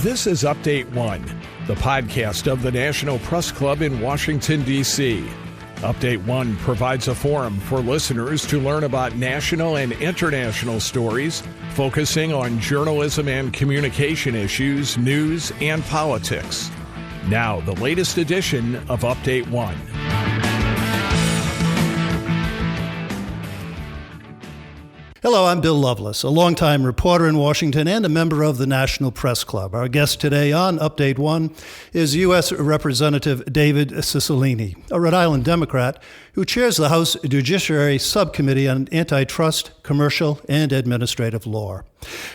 This is Update One, the podcast of the National Press Club in Washington, D.C. Update One provides a forum for listeners to learn about national and international stories, focusing on journalism and communication issues, news, and politics. Now, the latest edition of Update One. Hello, I'm Bill Loveless, a longtime reporter in Washington and a member of the National Press Club. Our guest today on Update One is U.S. Representative David Cicilline, a Rhode Island Democrat who chairs the House Judiciary Subcommittee on Antitrust, Commercial, and Administrative Law.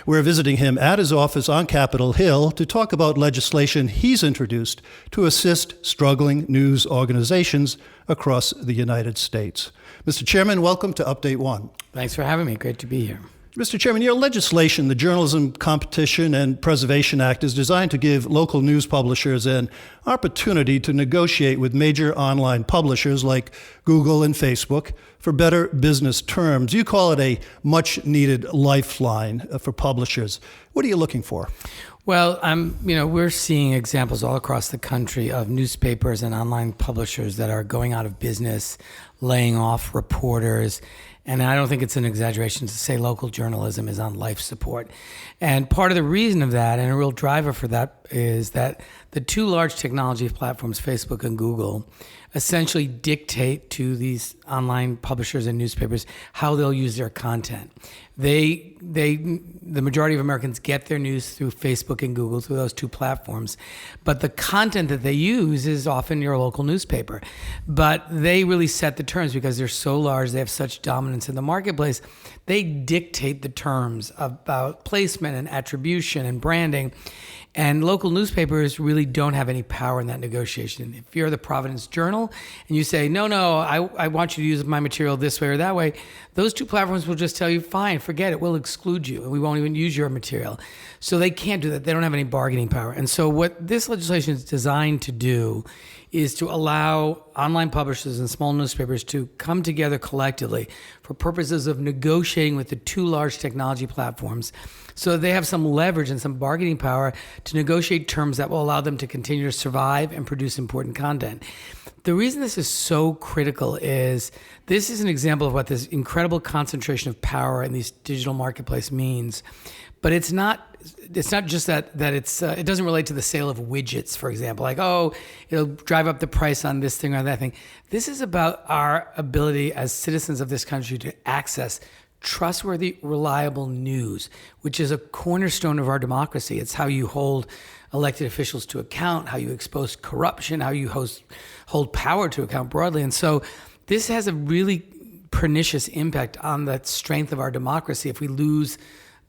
We're visiting him at his office on Capitol Hill to talk about legislation he's introduced to assist struggling news organizations across the United States. Mr. Chairman, welcome to Update One. Thanks for having me. Great to be here. Mr. Chairman, your legislation, the Journalism Competition and Preservation Act, is designed to give local news publishers an opportunity to negotiate with major online publishers like Google and Facebook for better business terms. You call it a much-needed lifeline for publishers. What are you looking for? Well, we're seeing examples all across the country of newspapers and online publishers that are going out of business, laying off reporters. And I don't think it's an exaggeration to say local journalism is on life support. And part of the reason of that, and a real driver for that, is that the two large technology platforms, Facebook and Google, essentially dictate to these online publishers and newspapers how they'll use their content. The majority of Americans get their news through Facebook and Google, through those two platforms. But the content that they use is often your local newspaper. But they really set the terms because they're so large, they have such dominance in the marketplace. They dictate the terms about placement and attribution and branding. And local newspapers really don't have any power in that negotiation. If you're the Providence Journal and you say, no, I want you to use my material this way or that way, those two platforms will just tell you, fine, forget it, we'll exclude you, and we won't even use your material. So they can't do that. They don't have any bargaining power. And so what this legislation is designed to do is to allow online publishers and small newspapers to come together collectively for purposes of negotiating with the two large technology platforms, so they have some leverage and some bargaining power to negotiate terms that will allow them to continue to survive and produce important content. The reason this is so critical is this is an example of what this incredible concentration of power in these digital marketplace means. But it's not just that it doesn't relate to the sale of widgets, for example, like, it'll drive up the price on this thing or that thing. This is about our ability as citizens of this country to access trustworthy, reliable news, which is a cornerstone of our democracy. It's how you hold elected officials to account, how you expose corruption, how you hold power to account broadly. And so this has a really pernicious impact on the strength of our democracy if we lose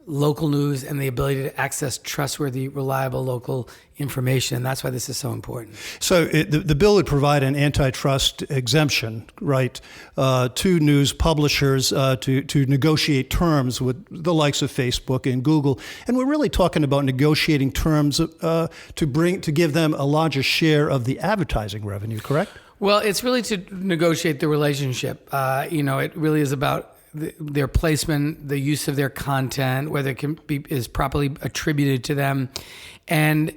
local news and the ability to access trustworthy, reliable local information. And that's why this is so important. So the bill would provide an antitrust exemption, right, to news publishers to negotiate terms with the likes of Facebook and Google. And we're really talking about negotiating terms to give them a larger share of the advertising revenue, correct? Well, it's really to negotiate the relationship. It really is about their placement, the use of their content, whether it is properly attributed to them. And,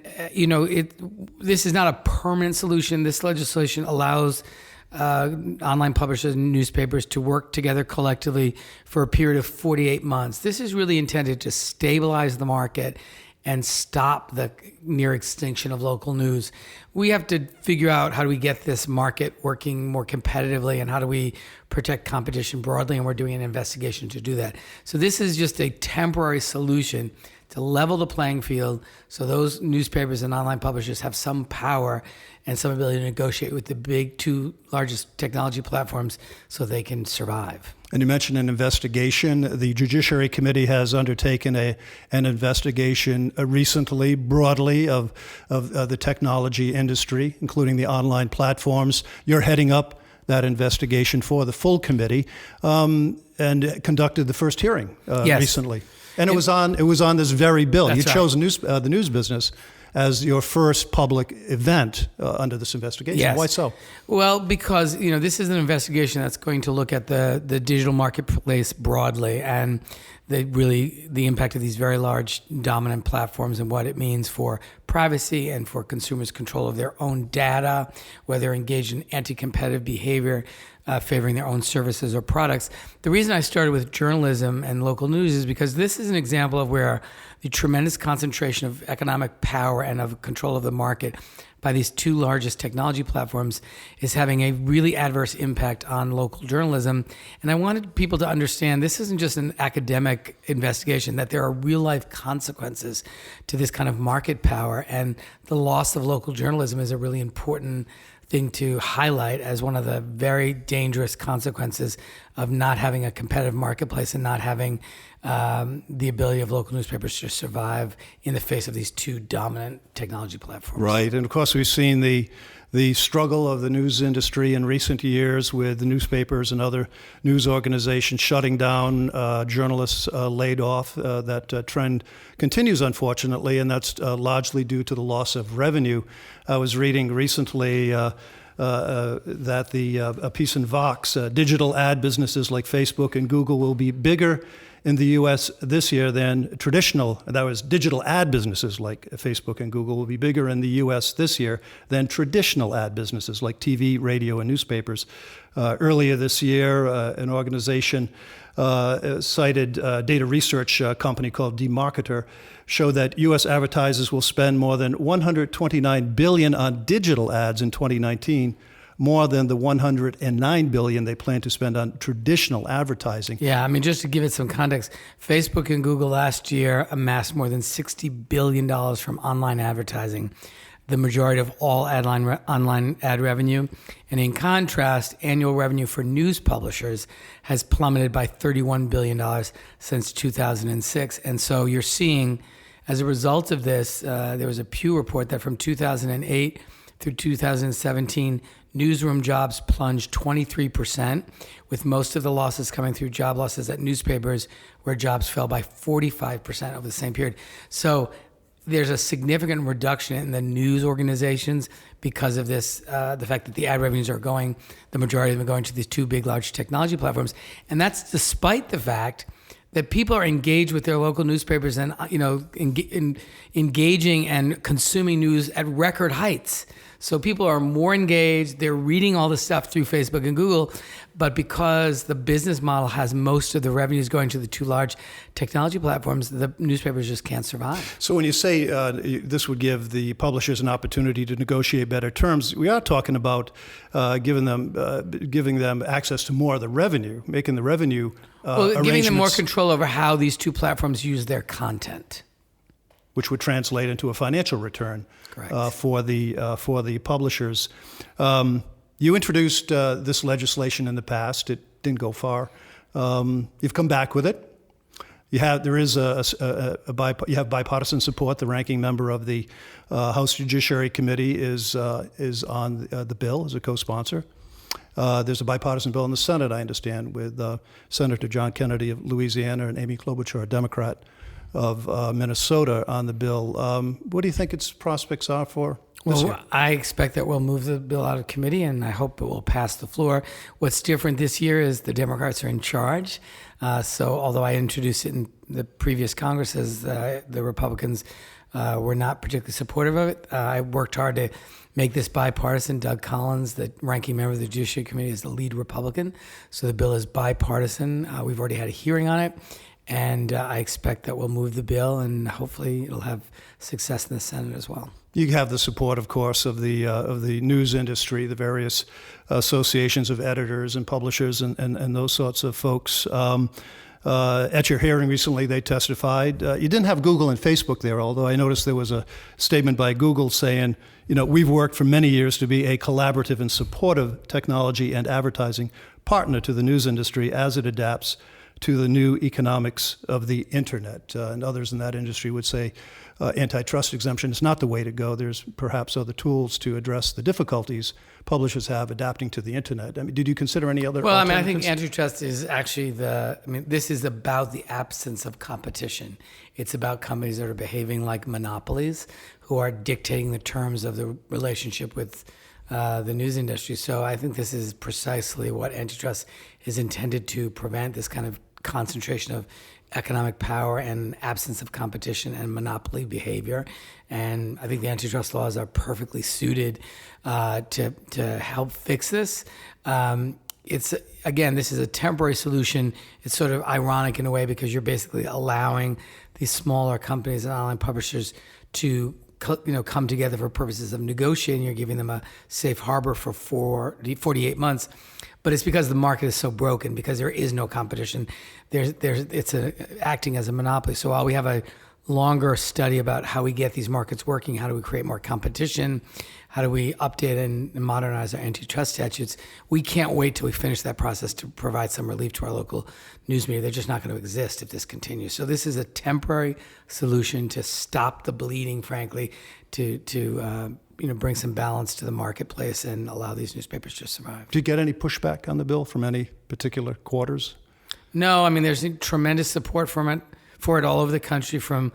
this is not a permanent solution. This legislation allows online publishers and newspapers to work together collectively for a period of 48 months. This is really intended to stabilize the market and stop the near extinction of local news. We have to figure out how do we get this market working more competitively and how do we protect competition broadly, and we're doing an investigation to do that. So this is just a temporary solution to level the playing field so those newspapers and online publishers have some power and some ability to negotiate with the big two largest technology platforms so they can survive. And you mentioned an investigation. The Judiciary Committee has undertaken an investigation recently, broadly, of the technology industry, including the online platforms. You're heading up that investigation for the full committee, and conducted the first hearing recently. And it was on this very bill. You chose the news business as your first public event under this investigation. Yes. Why so? Well, because this is an investigation that's going to look at the digital marketplace broadly, and the impact of these very large dominant platforms and what it means for privacy and for consumers' control of their own data, whether they're engaged in anti-competitive behavior, favoring their own services or products. The reason I started with journalism and local news is because this is an example of where the tremendous concentration of economic power and of control of the market by these two largest technology platforms is having a really adverse impact on local journalism. And I wanted people to understand this isn't just an academic investigation, that there are real life consequences to this kind of market power. And the loss of local journalism is a really important thing to highlight as one of the very dangerous consequences of not having a competitive marketplace and not having the ability of local newspapers to survive in the face of these two dominant technology platforms. Right, and of course we've seen the struggle of the news industry in recent years with the newspapers and other news organizations shutting down, journalists laid off. That trend continues, unfortunately, and that's largely due to the loss of revenue. I was reading recently that a piece in Vox, digital ad businesses like Facebook and Google will be bigger in the U.S. this year than digital ad businesses like Facebook and Google will be bigger in the U.S. this year than traditional ad businesses like TV, radio, and newspapers. Earlier this year, an organization cited data research company called DeMarketer showed that U.S. advertisers will spend more than $129 billion on digital ads in 2019, more than the $109 billion they plan to spend on traditional advertising. Yeah, I mean, just to give it some context, Facebook and Google last year amassed more than $60 billion from online advertising, the majority of all online ad revenue. And in contrast, annual revenue for news publishers has plummeted by $31 billion since 2006. And so you're seeing, as a result of this, there was a Pew report that from 2008 through 2017, newsroom jobs plunged 23%, with most of the losses coming through job losses at newspapers, where jobs fell by 45% over the same period. So there's a significant reduction in the news organizations because of this, the fact that the ad revenues are going, the majority of them are going to these two big, large technology platforms. And that's despite the fact that people are engaged with their local newspapers and, engaging and consuming news at record heights. So people are more engaged, they're reading all the stuff through Facebook and Google, but because the business model has most of the revenues going to the two large technology platforms, the newspapers just can't survive. So when you say this would give the publishers an opportunity to negotiate better terms, we are talking about giving them access to more of the revenue, making the revenue giving them more control over how these two platforms use their content, which would translate into a financial return for the publishers. You introduced this legislation in the past. It didn't go far. You've come back with it. You have bipartisan support. The ranking member of the House Judiciary Committee is on the bill as a co-sponsor. There's a bipartisan bill in the Senate, I understand, with Senator John Kennedy of Louisiana and Amy Klobuchar, a Democrat of Minnesota, on the bill. What do you think its prospects are for this year? I expect that we'll move the bill out of committee, and I hope it will pass the floor. What's different this year is the Democrats are in charge. So although I introduced it in the previous Congresses, the Republicans were not particularly supportive of it. I worked hard to make this bipartisan. Doug Collins, the ranking member of the Judiciary Committee, is the lead Republican. So the bill is bipartisan. We've already had a hearing on it. And I expect that we'll move the bill, and hopefully it'll have success in the Senate as well. You have the support, of course, of the news industry, the various associations of editors and publishers and those sorts of folks. At your hearing recently, they testified. You didn't have Google and Facebook there, although I noticed there was a statement by Google saying, we've worked for many years to be a collaborative and supportive technology and advertising partner to the news industry as it adapts to the new economics of the internet. And others in that industry would say antitrust exemption is not the way to go. There's perhaps other tools to address the difficulties publishers have adapting to the internet. I mean, did you consider any other alternatives? I think antitrust is actually this is about the absence of competition. It's about companies that are behaving like monopolies who are dictating the terms of the relationship with the news industry. So I think this is precisely what antitrust is intended to prevent, this kind of concentration of economic power and absence of competition and monopoly behavior. And I think the antitrust laws are perfectly suited to help fix this. This is a temporary solution. It's sort of ironic in a way because you're basically allowing these smaller companies and online publishers to come together for purposes of negotiating. You're giving them a safe harbor for 48 months. But it's because the market is so broken, because there is no competition. It's acting as a monopoly. So while we have a longer study about how we get these markets working, how do we create more competition, how do we update and modernize our antitrust statutes, we can't wait till we finish that process to provide some relief to our local news media. They're just not going to exist if this continues. So this is a temporary solution to stop the bleeding, frankly, to bring some balance to the marketplace and allow these newspapers to survive. Do you get any pushback on the bill from any particular quarters? No, I mean, there's tremendous support for it all over the country from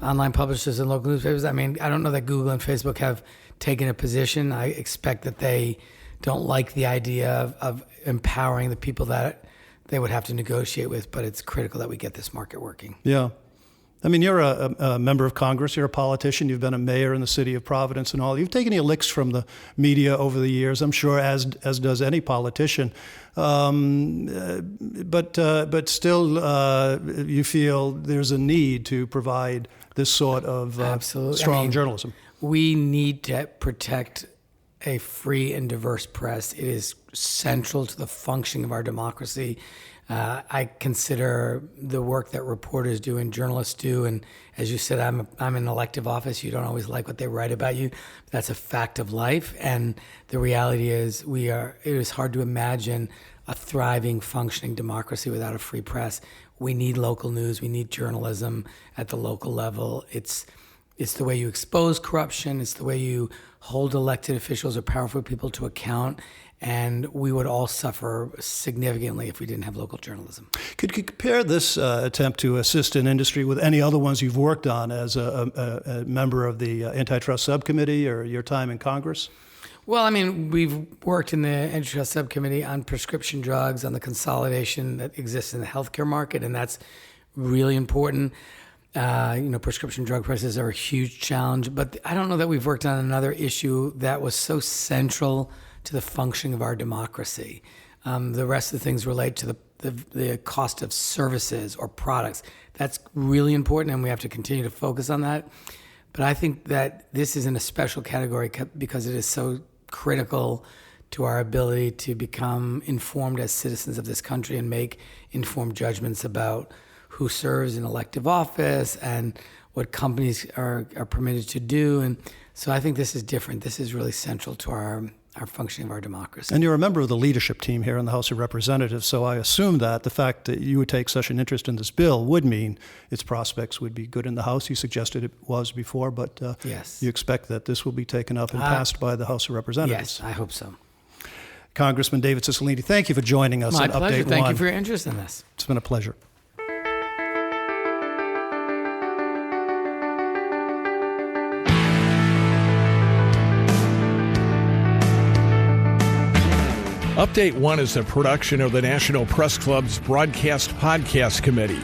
online publishers and local newspapers. I mean, I don't know that Google and Facebook have taken a position. I expect that they don't like the idea of empowering the people that they would have to negotiate with, but it's critical that we get this market working. Yeah. I mean, you're a member of Congress, you're a politician, you've been a mayor in the city of Providence and all. You've taken your licks from the media over the years, I'm sure, as does any politician. But still, you feel there's a need to provide this sort of strong journalism. We need to protect a free and diverse press. It is central to the functioning of our democracy. I consider the work that reporters do and journalists do, and as you said, I'm in an elective office. You don't always like what they write about you. That's a fact of life, and the reality is it is hard to imagine a thriving, functioning democracy without a free press. We need local news. We need journalism at the local level. It's the way you expose corruption. It's the way you hold elected officials or powerful people to account. And we would all suffer significantly if we didn't have local journalism. Could you compare this attempt to assist an industry with any other ones you've worked on as a member of the antitrust subcommittee or your time in Congress? Well, I mean, we've worked in the antitrust subcommittee on prescription drugs, on the consolidation that exists in the healthcare market, and that's really important. Prescription drug prices are a huge challenge, but I don't know that we've worked on another issue that was so central to the functioning of our democracy. The rest of the things relate to the cost of services or products. That's really important, and we have to continue to focus on that. But I think that this is in a special category because it is so critical to our ability to become informed as citizens of this country and make informed judgments about who serves in elective office and what companies are permitted to do. And so I think this is different. This is really central to our functioning of our democracy. And you're a member of the leadership team here in the House of Representatives, so I assume that the fact that you would take such an interest in this bill would mean its prospects would be good in the House. You suggested it was before, but yes. You expect that this will be taken up and passed by the House of Representatives. Yes, I hope so. Congressman David Cicilline, thank you for joining us on Update 1. My pleasure. Thank you for your interest in this. It's been a pleasure. Update 1 is a production of the National Press Club's Broadcast Podcast Committee.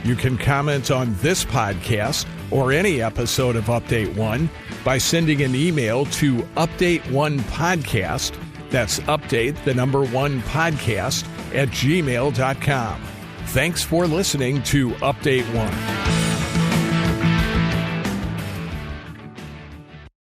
You can comment on this podcast or any episode of Update 1 by sending an email to update1podcast, that's update, the number 1 podcast, @gmail.com. Thanks for listening to Update 1.